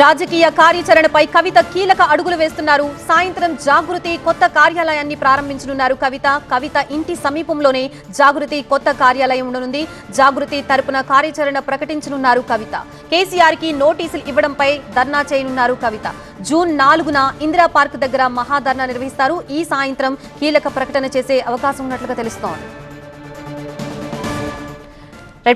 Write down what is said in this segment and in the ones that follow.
రాజకీయ కార్యాచరణపై కవిత కీలక అడుగులు వేస్తున్నారు. సాయంత్రం జాగృతి కొత్త కార్యాలయాన్ని ప్రారంభించనున్నారు. కవిత ఇంటి సమీపంలోనే జాగృతి కొత్త కార్యాలయం ఉండనుంది. జాగృతి తరపున కార్యాచరణ ప్రకటించనున్నారు కవిత. కేసీఆర్ కి నోటీసులు ఇవ్వడంపై ధర్నా చేయనున్నారు కవిత. జూన్ 4న ఇందిరా పార్క్ దగ్గర మహాధర్నా నిర్వహిస్తారు. ఈ సాయంత్రం కీలక ప్రకటన చేసే అవకాశం ఉన్నట్లుగా తెలుస్తోంది.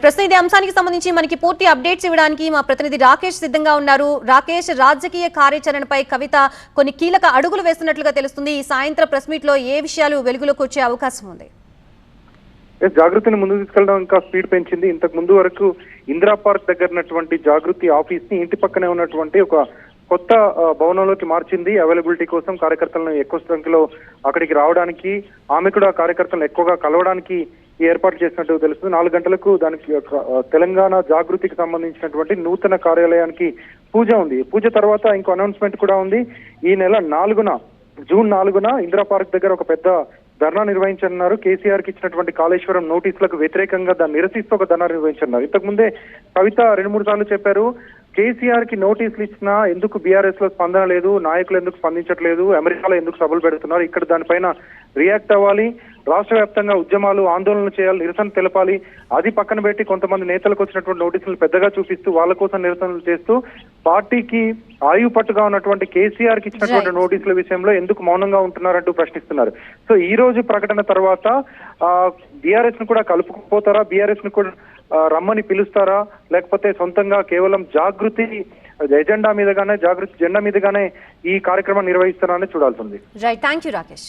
ప్రస్తుతం ఇదే అంశానికి సంబంధించి మనకి పూర్తి అప్డేట్స్ ఇవ్వడానికి మా ప్రతినిధి రాకేష్ సిద్ధంగా ఉన్నారు. రాకేష్, రాజకీయ కార్యాచరణపై కవిత కొన్ని కీలక అడుగులు వేస్తున్నట్లుగా తెలుస్తుంది. ఈ సాయంత్రం ప్రెస్ మీట్ లో ఏ విషయాలు వెలుగులోకి వచ్చే అవకాశం ఉంది? జాగృతిని ముందుకు తీసుకెళ్లడం ఇంకా స్పీడ్ పెంచింది. ఇంతకు ముందు వరకు ఇందిరా పార్క్ దగ్గర ఉన్నటువంటి జాగృతి ఆఫీస్ ని ఇంటి పక్కనే ఉన్నటువంటి ఒక కొత్త భవనంలోకి మార్చింది. అవైలబిలిటీ కోసం కార్యకర్తలను ఎక్కువ సంఖ్యలో అక్కడికి రావడానికి, ఆమె కూడా కార్యకర్తలను ఎక్కువగా కలవడానికి ఏర్పాటు చేసినట్టు తెలుస్తుంది. 4 గంటలకు దానికి తెలంగాణ జాగృతికి సంబంధించినటువంటి నూతన కార్యాలయానికి పూజ ఉంది. పూజ తర్వాత ఇంకో అనౌన్స్మెంట్ కూడా ఉంది. ఈ నెల 4న, జూన్ 4న ఇందిరా పార్క్ దగ్గర ఒక పెద్ద ధర్నా నిర్వహించనున్నారు. కేసీఆర్ కి ఇచ్చినటువంటి కాళేశ్వరం నోటీసులకు వ్యతిరేకంగా దాన్ని నిరసిస్తూ ఒక ధర్నా నిర్వహించనున్నారు. ఇంతకు ముందే కవిత 2-3 సార్లు చెప్పారు, కేసీఆర్ కి నోటీసులు ఇచ్చినా ఎందుకు బీఆర్ఎస్ లో స్పందన లేదు, నాయకులు ఎందుకు స్పందించట్లేదు, అమెరికాలో ఎందుకు సభలు పెడుతున్నారు, ఇక్కడ దానిపైన రియాక్ట్ అవ్వాలి, రాష్ట్ర వ్యాప్తంగా ఉద్యమాలు, ఆందోళనలు చేయాలి, నిరసన తెలపాలి. అది పక్కన పెట్టి కొంతమంది నేతలకు వచ్చినటువంటి నోటీసులు పెద్దగా చూపిస్తూ వాళ్ళ కోసం నిరసనలు చేస్తూ పార్టీకి ఆయువు పట్టుగా ఉన్నటువంటి కేసీఆర్ కి ఇచ్చినటువంటి నోటీసుల విషయంలో ఎందుకు మౌనంగా ఉంటున్నారంటూ ప్రశ్నిస్తున్నారు. సో ఈ రోజు ప్రకటన తర్వాత బీఆర్ఎస్ ను కూడా కలుపుకుపోతారా, బీఆర్ఎస్ ను కూడా రమ్మని పిలుస్తారా, లేకపోతే సొంతంగా కేవలం జాగృతి ఎజెండా మీదగానే, జాగృతి జెండా మీదగానే ఈ కార్యక్రమం నిర్వహిస్తారా అని చూడాల్సింది. Right, thank you Rakesh.